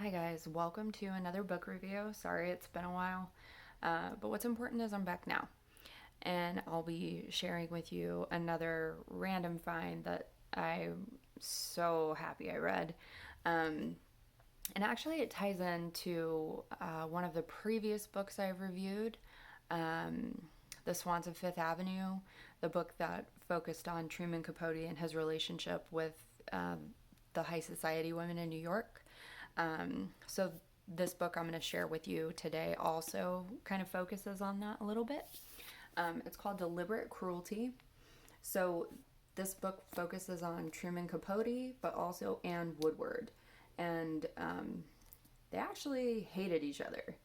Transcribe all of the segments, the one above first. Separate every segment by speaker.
Speaker 1: Hi guys, welcome to another book review. Sorry it's been a while, but what's important is I'm back now, and I'll be sharing with you another random find that I'm so happy I read. Um, and actually, it ties into one of the previous books I've reviewed, um, The Swans of Fifth Avenue, the book that focused on Truman Capote and his relationship with the high society women in New York. So this book I'm going to share with you today also kind of focuses on that a little bit. It's called Deliberate Cruelty. So this book focuses on Truman Capote, but also Anne Woodward. And they actually hated each other,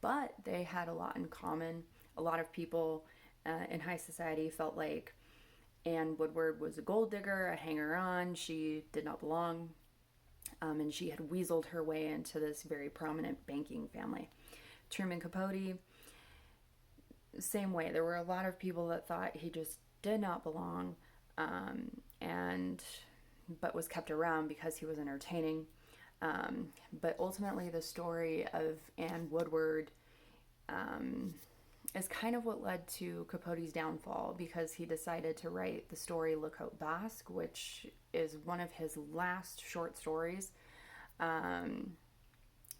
Speaker 1: but they had a lot in common. A lot of people in high society felt like Anne Woodward was a gold digger, a hanger on. She did not belong, and she had weaseled her way into this very prominent banking family. Truman Capote, same way. There were a lot of people that thought he just did not belong, and but was kept around because he was entertaining. But ultimately, the story of Anne Woodward is kind of what led to Capote's downfall, because he decided to write the story Le Cote Basque, which is one of his last short stories um,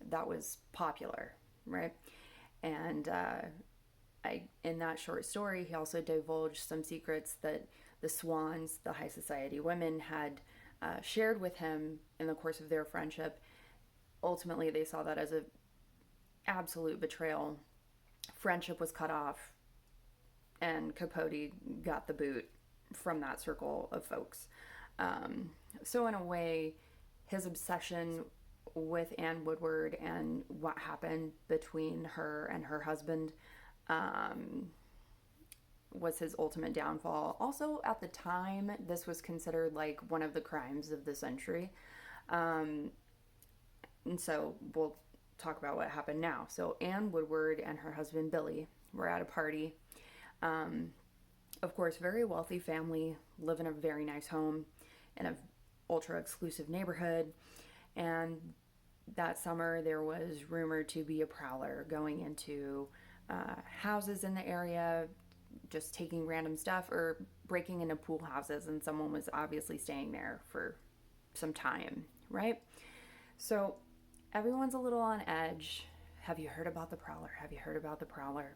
Speaker 1: that was popular, right? And in that short story, he also divulged some secrets that the Swans, the high society women, had shared with him in the course of their friendship. Ultimately, they saw that as an absolute betrayal. Friendship was cut off, and Capote got the boot from that circle of folks. So, in a way, his obsession with Anne Woodward and what happened between her and her husband um, was his ultimate downfall. Also, at the time, this was considered like one of the crimes of the century. Um, and so we'll talk about what happened now. So, Anne Woodward and her husband Billy were at a party. Um, of course, very wealthy family, live in a very nice home in a ultra exclusive neighborhood. And that summer, there was rumored to be a prowler going into houses in the area, just taking random stuff or breaking into pool houses, and someone was obviously staying there for some time, right? So everyone's a little on edge. Have you heard about the prowler? Have you heard about the prowler?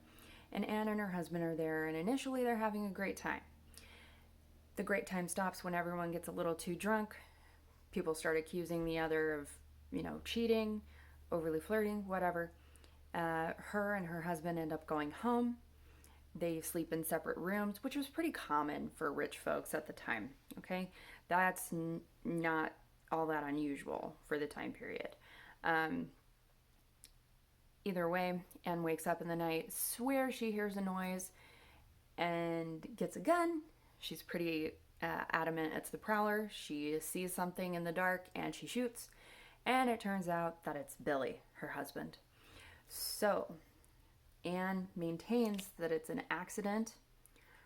Speaker 1: And Anne and her husband are there, and initially they're having a great time. The great time stops when everyone gets a little too drunk. People start accusing the other of, cheating, overly flirting, whatever. Her and her husband end up going home. They sleep in separate rooms, which was pretty common for rich folks at the time. Okay, that's not all that unusual for the time period. Um, Either way, Anne wakes up in the night, swears she hears a noise, and gets a gun. She's pretty adamant it's the prowler. She sees something in the dark and she shoots, and it turns out that it's Billy, her husband. So Anne maintains that it's an accident.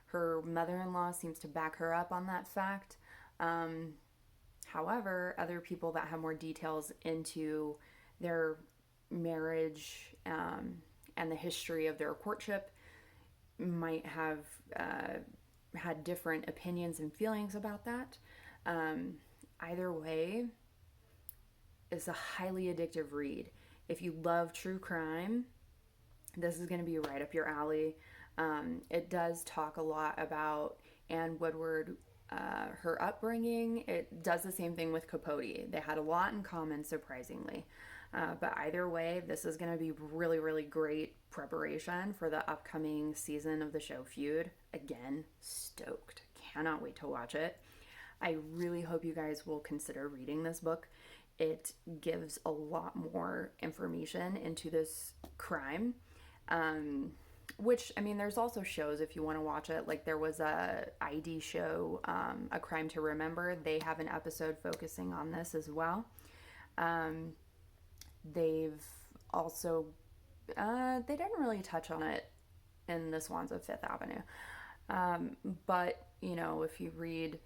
Speaker 1: Her mother in law seems to back her up on that fact. Um, However, other people that have more details into their marriage and the history of their courtship might have had different opinions and feelings about that. Um, Either way, it's a highly addictive read. If you love true crime, this is going to be right up your alley. It does talk a lot about Anne Woodward, her upbringing. It does the same thing with Capote. They had a lot in common, surprisingly. But either way, this is going to be really, really great preparation for the upcoming season of the show Feud. Again, stoked. Cannot wait to watch it. I really hope you guys will consider reading this book. It gives a lot more information into this crime. Which, I mean, there's also shows if you want to watch it. Like, there was a ID show, A Crime to Remember. They have an episode focusing on this as well. They've also, they didn't really touch on it in The Swans of Fifth Avenue. But, if you read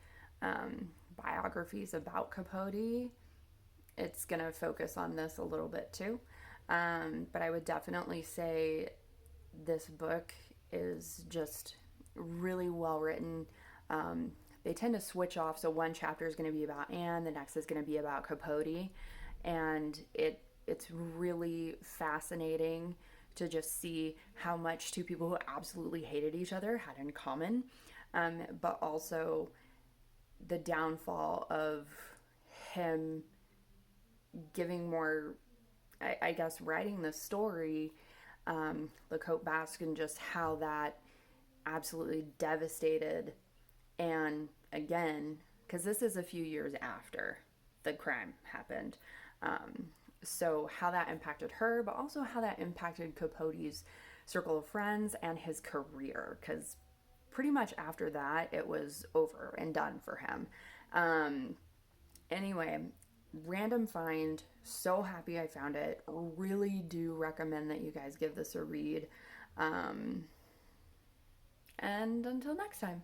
Speaker 1: biographies about Capote, it's going to focus on this a little bit too. But I would definitely say this book is just really well written. They tend to switch off, so one chapter is going to be about Anne, the next is going to be about Capote, and it's really fascinating to just see how much two people who absolutely hated each other had in common, but also the downfall of him giving more, I guess, writing the story, Le Cote Basque, and just how that absolutely devastated. And again, because this is a few years after the crime happened, so how that impacted her, but also how that impacted Capote's circle of friends and his career, because pretty much after that, it was over and done for him. Anyway, random find. So happy I found it. Really do recommend that you guys give this a read. And until next time.